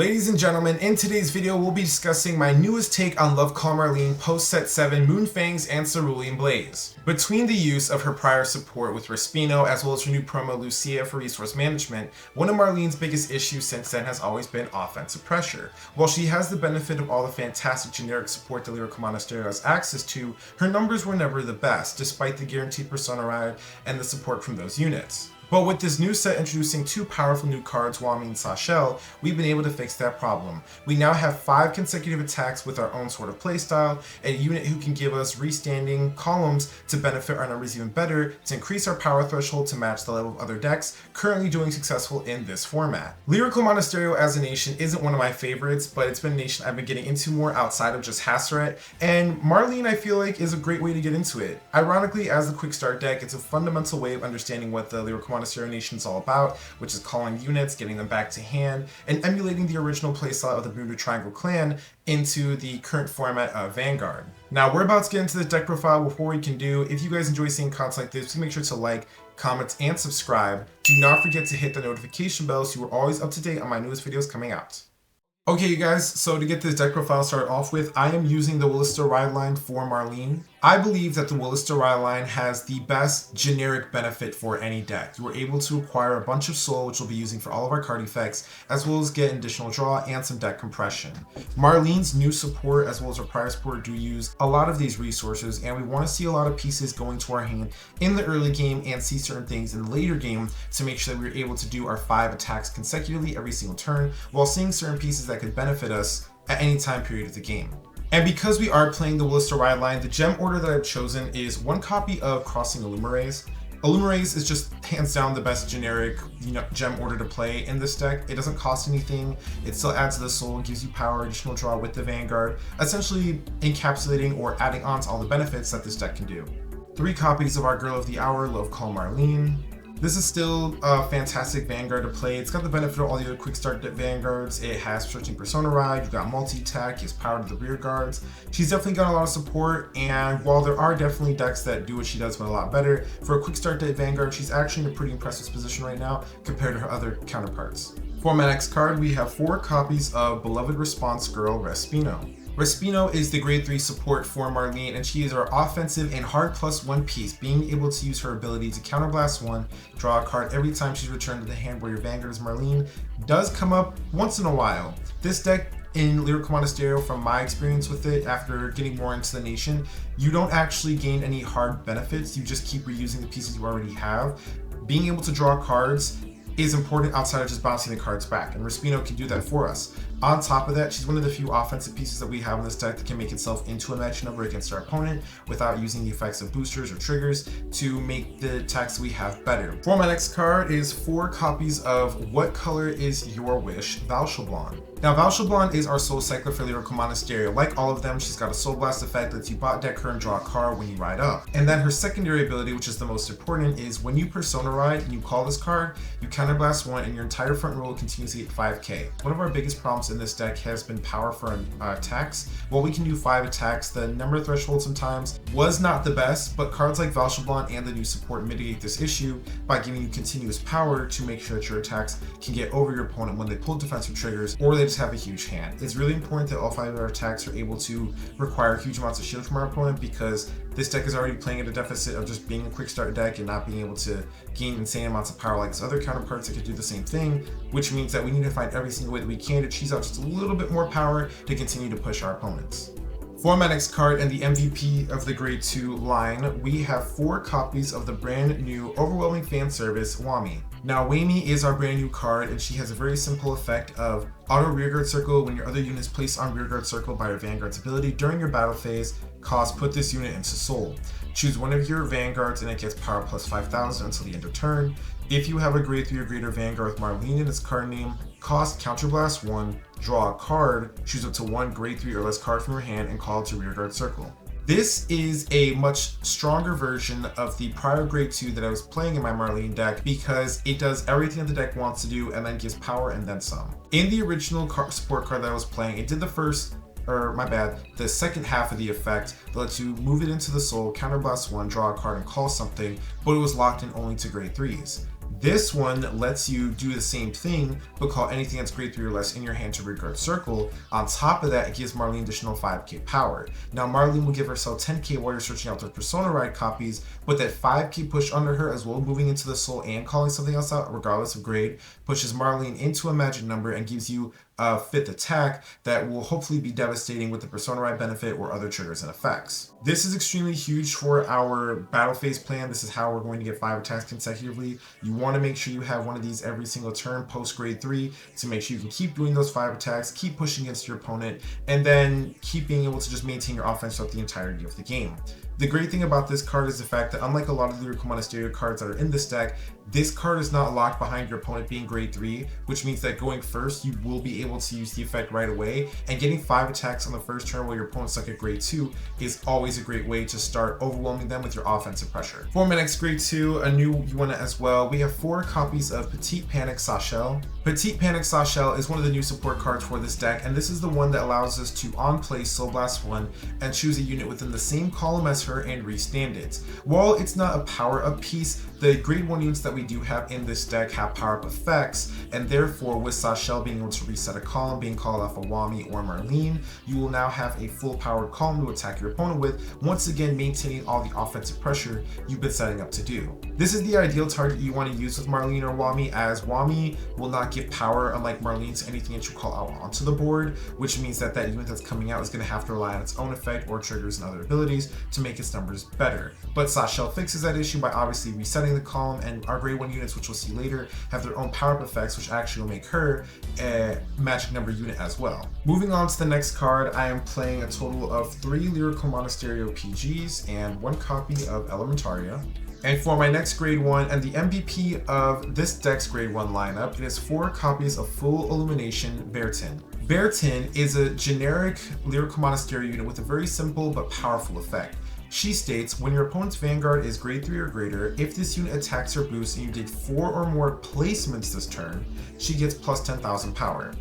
Ladies and gentlemen, in today's video, we'll be discussing my newest take on Call Marlean post-set 7 Moon Fangs and Cerulean Blaze. Between the use of her prior support with Respino as well as her new promo Lucia for resource management, one of Marlean's biggest issues since then has always been offensive pressure. While she has the benefit of all the fantastic generic support that Lyrical Monasterio has access to, her numbers were never the best, despite the guaranteed persona ride and the support from those units. But with this new set introducing 2 powerful new cards, Wami and Sashel, we've been able to fix that problem. We now have 5 consecutive attacks with our own sort of playstyle, a unit who can give us restanding columns to benefit our numbers even better, to increase our power threshold to match the level of other decks currently doing successful in this format. Lyrical Monasterio as a nation isn't one of my favorites, but it's been a nation I've been getting into more outside of just Hasseret, and Marlean I feel like is a great way to get into it. Ironically, as the quick start deck, it's a fundamental way of understanding what the Lyrical Monasterio Nation is all about, which is calling units, getting them back to hand, and emulating the original playstyle of the Bermuda Triangle clan into the current format of Vanguard. Now we're about to get into the deck profile. Before we can do, if you guys enjoy seeing content like this, please make sure to like, comment, and subscribe. Do not forget to hit the notification bell so you are always up to date on my newest videos coming out. Okay, you guys, so to get this deck profile started off with, I am using the Willister Ride line for Marlean. I believe that the Willister Ride line has the best generic benefit for any deck. You are able to acquire a bunch of soul, which we'll be using for all of our card effects, as well as get an additional draw and some deck compression. Marlean's new support, as well as her prior support, do use a lot of these resources, and we want to see a lot of pieces going to our hand in the early game and see certain things in the later game to make sure that we're able to do our 5 attacks consecutively every single turn, while seeing certain pieces that could benefit us at any time period of the game. And because we are playing the Willister Ride line, the gem order that I've chosen is 1 copy of Crossing Illumeraze. Illumeraze is just hands down the best generic, gem order to play in this deck. It doesn't cost anything. It still adds to the soul, gives you power, additional draw with the Vanguard, essentially encapsulating or adding on to all the benefits that this deck can do. 3 copies of our Girl of the Hour, Call Marlean. This is still a fantastic Vanguard to play. It's got the benefit of all the other quick start Vanguards. It has searching persona ride, you've got multi-attack, gives power to the rear guards. She's definitely got a lot of support, and while there are definitely decks that do what she does but a lot better, for a quick start Vanguard, she's actually in a pretty impressive position right now compared to her other counterparts. For my next card, we have 4 copies of Beloved Response Girl, Respino. Respino is the grade 3 support for Marlean, and she is our offensive and hard +1 piece, being able to use her ability to counterblast 1, draw a card every time she's returned to the hand where your Vanguard is Marlean, does come up once in a while. This deck in Lyrical Monasterio, from my experience with it after getting more into the nation, you don't actually gain any hard benefits, you just keep reusing the pieces you already have. Being able to draw cards is important outside of just bouncing the cards back, and Respino can do that for us. On top of that, she's one of the few offensive pieces that we have in this deck that can make itself into a match number against our opponent without using the effects of boosters or triggers to make the attacks we have better. For my next card is 4 copies of What Color Is Your Wish, Valshablan. Now, Valshablan is our soul cycler for Lyrical Monasterio. Like all of them, she's got a soul blast effect that lets you bot deck her and draw a card when you ride up. And then her secondary ability, which is the most important, is when you persona ride and you call this card, you counterblast 1 and your entire front row continues to get 5k. One of our biggest problems in this deck has been power for attacks. While we can do 5 attacks, the number threshold sometimes was not the best, but cards like Valshablan and the new support mitigate this issue by giving you continuous power to make sure that your attacks can get over your opponent when they pull defensive triggers or they just have a huge hand. It's really important that all 5 of our attacks are able to require huge amounts of shield from our opponent, because this deck is already playing at a deficit of just being a quick start deck and not being able to gain insane amounts of power like its other counterparts that could do the same thing, which means that we need to find every single way that we can to cheese out just a little bit more power to continue to push our opponents. For my next card and the MVP of the grade 2 line, we have 4 copies of the brand new Overwhelming Fan Service, Wami. Now, Wami is our brand new card, and she has a very simple effect of auto rearguard circle when your other unit is placed on rearguard circle by your Vanguard's ability during your battle phase. Put this unit into soul. Choose one of your Vanguards and it gets power plus 5,000 until the end of turn. If you have a grade 3 or greater Vanguard with Marlean in its card name, counterblast 1, draw a card, choose up to 1 grade 3 or less card from your hand, and call it to rearguard circle. This is a much stronger version of the prior grade 2 that I was playing in my Marlean deck, because it does everything that the deck wants to do and then gives power and then some. In the original support card that I was playing, it did the second half of the effect that lets you move it into the soul, counterblast 1, draw a card, and call something, but it was locked in only to grade 3s. This one lets you do the same thing, but call anything that's grade 3 or less in your hand to Vanguard circle. On top of that, it gives Marlean additional 5k power. Now Marlean will give herself 10k while you're searching out the Persona Ride copies, but that 5k push under her as well, moving into the soul and calling something else out regardless of grade, pushes Marlean into a magic number and gives you a 5th attack that will hopefully be devastating with the Persona Ride benefit or other triggers and effects. This is extremely huge for our battle phase plan. This is how we're going to get 5 attacks consecutively. You want to make sure you have one of these every single turn post grade 3 to make sure you can keep doing those 5 attacks, keep pushing against your opponent, and then keep being able to just maintain your offense throughout the entirety of the game. The great thing about this card is the fact that unlike a lot of Lyrical Monasterio cards that are in this deck, this card is not locked behind your opponent being grade 3, which means that going first, you will be able to use the effect right away, and getting 5 attacks on the first turn while your opponent's stuck at grade 2 is always a great way to start overwhelming them with your offensive pressure. For my next grade 2, a new unit as well, we have 4 copies of Petite Panic Sachel. Petite Panic Sachel is one of the new support cards for this deck, and this is the one that allows us to on-play Soul Blast 1 and choose a unit within the same column as her and restand it. While it's not a power-up piece, the grade 1 units that we do have in this deck have power-up effects, and therefore with Sachel being able to reset a column, being called off a Wami or Marlean, you will now have a full-powered column to attack your opponent with, once again maintaining all the offensive pressure you've been setting up to do. This is the ideal target you want to use with Marlean or Wami, as Wami will not give power, unlike Marlean, to anything that you call out onto the board, which means that that unit that's coming out is going to have to rely on its own effect or triggers and other abilities to make its numbers better. But Sachel fixes that issue by obviously resetting the column, and our grade 1 units, which we'll see later, have their own power-up effects, which actually will make her a magic number unit as well. Moving on to the next card, I am playing a total of 3 Lyrical Monasterio PGs and 1 copy of Elementaria. And for my next grade 1 and the MVP of this deck's grade 1 lineup, it is 4 copies of Full Illumination Bertin. Bertin is a generic Lyrical Monasterio unit with a very simple but powerful effect. She states, when your opponent's Vanguard is grade 3 or greater, if this unit attacks or boosts and you did 4 or more placements this turn, she gets plus 10,000 power.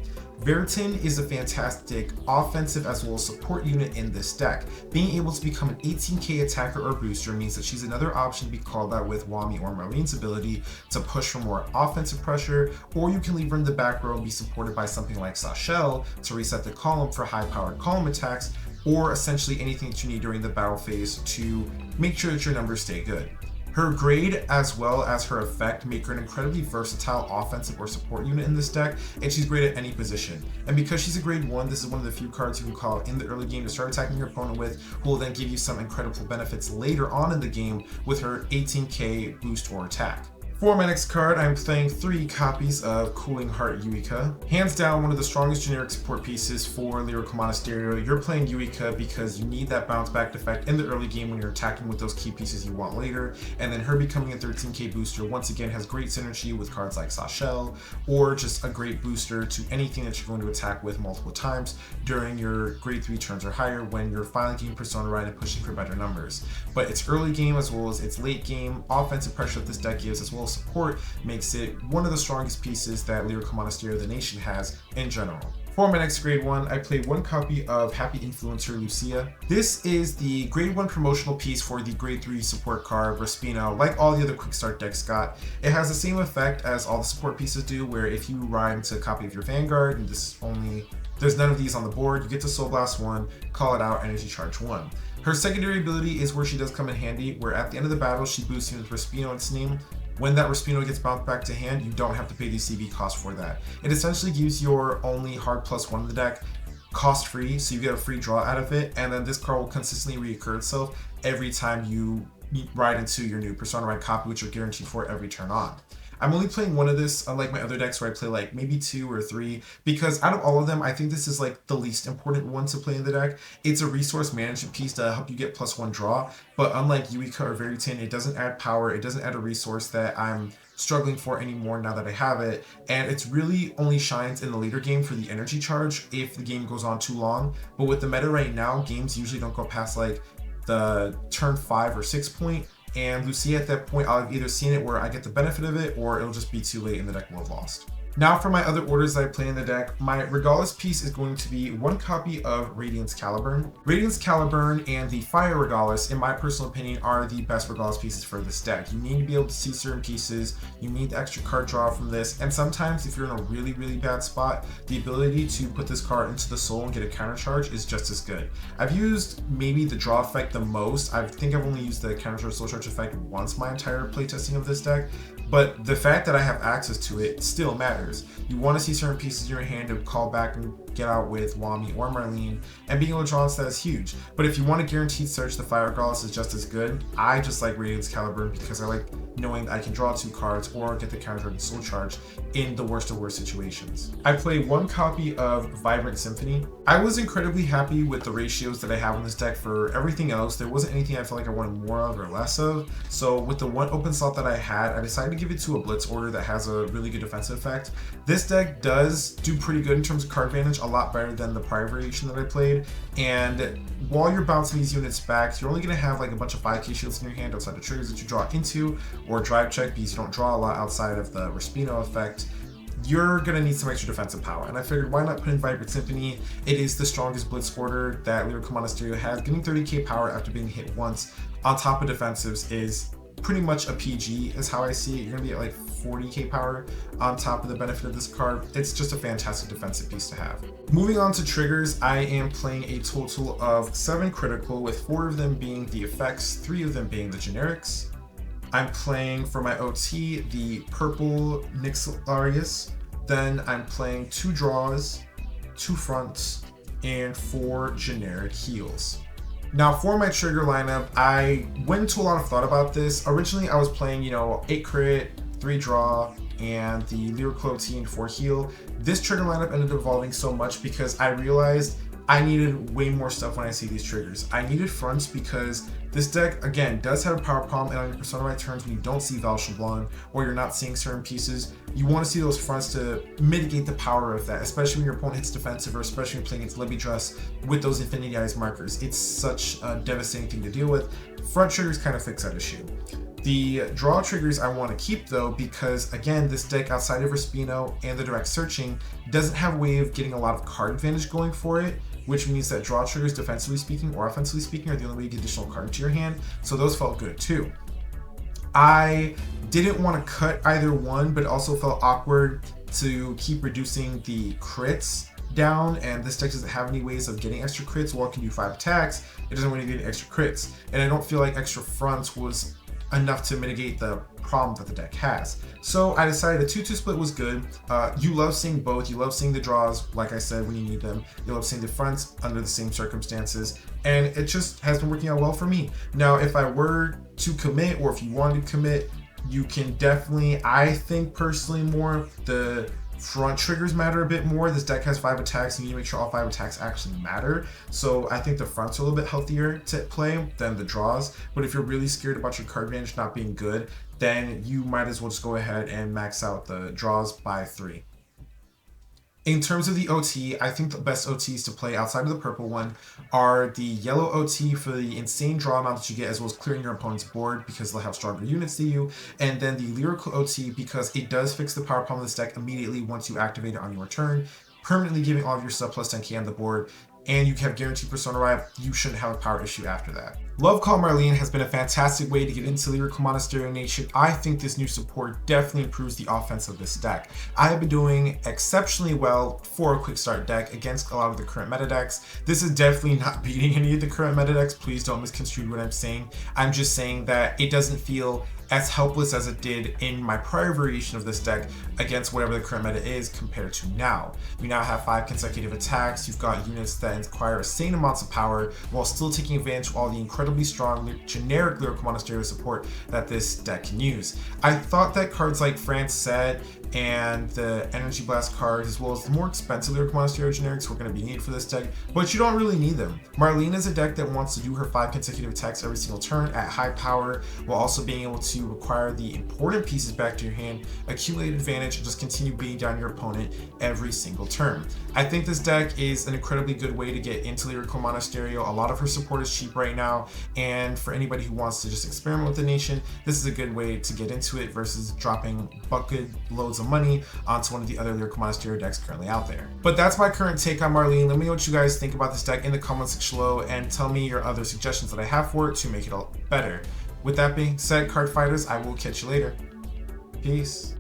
Bertin is a fantastic offensive as well as support unit in this deck. Being able to become an 18k attacker or booster means that she's another option to be called out with Wami or Marlean's ability to push for more offensive pressure, or you can leave her in the back row and be supported by something like Sachel to reset the column for high-powered column attacks, or essentially anything that you need during the battle phase to make sure that your numbers stay good. Her grade as well as her effect make her an incredibly versatile offensive or support unit in this deck, and she's great at any position. And because she's a grade 1, this is one of the few cards you can call in the early game to start attacking your opponent with, who will then give you some incredible benefits later on in the game with her 18k boost or attack. For my next card, I'm playing 3 copies of Cooling Heart Yuika. Hands down, one of the strongest generic support pieces for Lyrical Monasterio. You're playing Yuika because you need that bounce back effect in the early game when you're attacking with those key pieces you want later, and then her becoming a 13k booster once again has great synergy with cards like Sachel, or just a great booster to anything that you're going to attack with multiple times during your grade 3 turns or higher when you're finally getting Persona Ride and pushing for better numbers. But its early game as well as its late game offensive pressure that this deck gives as well as support makes it one of the strongest pieces that Lyrical Monasterio the Nation has in general. For my next grade 1, I played 1 copy of Happy Influencer Lucia. This is the grade 1 promotional piece for the grade 3 support card Respino. Like all the other quick start decks got, it has the same effect as all the support pieces do, where if you ride into a copy of your Vanguard and there's none of these on the board, you get to Soul Blast 1, call it out, Energy Charge 1. Her secondary ability is where she does come in handy, where at the end of the battle she boosts you with Respino in its name. When that Respino gets bounced back to hand, you don't have to pay the CB cost for that. It essentially gives your only hard +1 in the deck cost free, so you get a free draw out of it, and then this card will consistently reoccur itself every time you ride into your new Persona Ride copy, which you're guaranteed for every turn on. I'm only playing 1 of this, unlike my other decks where I play like maybe 2 or 3, because out of all of them, I think this is like the least important one to play in the deck. It's a resource management piece to help you get +1 draw, but unlike Yuika or Veriten, it doesn't add power, it doesn't add a resource that I'm struggling for anymore now that I have it, and it's really only shines in the later game for the energy charge if the game goes on too long. But with the meta right now, games usually don't go past like the turn 5 or 6 point, and Lucia at that point, I've either seen it where I get the benefit of it, or it'll just be too late and the deck will have lost. Now for my other orders that I play in the deck, my Regardless piece is going to be 1 copy of Radiance Caliburn. Radiance Caliburn and the Fire Regardless, in my personal opinion, are the best Regardless pieces for this deck. You need to be able to see certain pieces, you need the extra card draw from this, and sometimes if you're in a really, really bad spot, the ability to put this card into the soul and get a counter charge is just as good. I've used maybe the draw effect the most. I think I've only used the counter charge soul charge effect once my entire playtesting of this deck, but the fact that I have access to it still matters. You want to see certain pieces in your hand to call back and get out with Wami or Marlean, and being able to draw into that is huge. But if you want a guaranteed search, the Fire Regardless is just as good. I just like Radiance Caliburn because I like knowing that I can draw 2 cards or get the counter and soul charge in the worst of worst situations. I play 1 copy of Vibrant Symphony. I was incredibly happy with the ratios that I have in this deck for everything else. There wasn't anything I felt like I wanted more of or less of. So with the 1 open slot that I had, I decided to give it to a Blitz order that has a really good defensive effect. This deck does do pretty good in terms of card advantage, a lot better than the prior variation that I played. And while you're bouncing these units back, you're only going to have like a bunch of 5k shields in your hand outside the triggers that you draw into, or drive check because you don't draw a lot outside of the Respino effect. You're going to need some extra defensive power, and I figured why not put in Vibrant Symphony. It is the strongest Blitz order that Lyrical Monasterio has. Getting 30k power after being hit once on top of defensives is pretty much a PG is how I see it. You're going to be at like 40k power on top of the benefit of this card. It's just a fantastic defensive piece to have. Moving on to triggers, I am playing a total of 7 critical, with 4 of them being the effects, 3 of them being the generics. I'm playing for my OT the purple Nixilarius, then I'm playing 2 draws, 2 fronts, and 4 generic heals. Now for my trigger lineup, I went into a lot of thought about this. Originally I was playing, 8 crit, 3 draw, and the Lyrical OT and 4 heal. This trigger lineup ended up evolving so much because I realized I needed way more stuff when I see these triggers. I needed fronts because this deck, again, does have a power problem, and on your Persona right turns when you don't see Val Shablan or you're not seeing certain pieces, you want to see those fronts to mitigate the power of that, especially when your opponent hits defensive, or especially when playing against Libby Dress with those Infinity Eyes markers. It's such a devastating thing to deal with. Front triggers kind of fix that issue. The draw triggers I want to keep though, because again, this deck outside of Respino and the direct searching doesn't have a way of getting a lot of card advantage going for it, which means that draw triggers, defensively speaking or offensively speaking, are the only way to get additional card into your hand. So those felt good too. I didn't want to cut either one, but also felt awkward to keep reducing the crits down, and this deck doesn't have any ways of getting extra crits. While it can do 5 attacks, it doesn't really get extra crits, and I don't feel like extra fronts was enough to mitigate the problem that the deck has. So I decided a 2-2 split was good. You love seeing both. You love seeing the draws, like I said, when you need them. You love seeing the fronts under the same circumstances, and it just has been working out well for me. Now, if I were to commit, or if you wanted to commit, you can definitely, I think personally more, the front triggers matter a bit more. This deck has 5 attacks, and you need to make sure all 5 attacks actually matter. So I think the fronts are a little bit healthier to play than the draws. But if you're really scared about your card advantage not being good, then you might as well just go ahead and max out the draws by 3. In terms of the OT, I think the best OTs to play outside of the purple one are the yellow OT for the insane draw amount that you get, as well as clearing your opponent's board because they'll have stronger units than you, and then the lyrical OT because it does fix the power problem of this deck immediately once you activate it on your turn, permanently giving all of your stuff plus 10k on the board, and you have guaranteed Persona Rive. You shouldn't have a power issue after that. Love Call Marlean has been a fantastic way to get into Lyrical Monasterio Nation. I think this new support definitely improves the offense of this deck. I have been doing exceptionally well for a quick start deck against a lot of the current meta decks. This is definitely not beating any of the current meta decks. Please don't misconstrue what I'm saying. I'm just saying that it doesn't feel as helpless as it did in my prior variation of this deck against whatever the current meta is compared to now. You now have 5 consecutive attacks, you've got units that acquire insane amounts of power while still taking advantage of all the incredibly strong generic Lyrical Monasterio support that this deck can use. I thought that cards like France Set and the Energy Blast cards, as well as the more expensive Lyrical Monasterio generics, were going to be needed for this deck, but you don't really need them. Marlean is a deck that wants to do her 5 consecutive attacks every single turn at high power, while also being able to to acquire the important pieces back to your hand, accumulate advantage, and just continue beating down your opponent every single turn. I think this deck is an incredibly good way to get into Lyrical Monasterio. A lot of her support is cheap right now, and for anybody who wants to just experiment with the nation, this is a good way to get into it versus dropping bucket loads of money onto one of the other Lyrical Monasterio decks currently out there. But that's my current take on Marlean. Let me know what you guys think about this deck in the comment section below, and tell me your other suggestions that I have for it to make it all better. With that being said, card fighters, I will catch you later. Peace.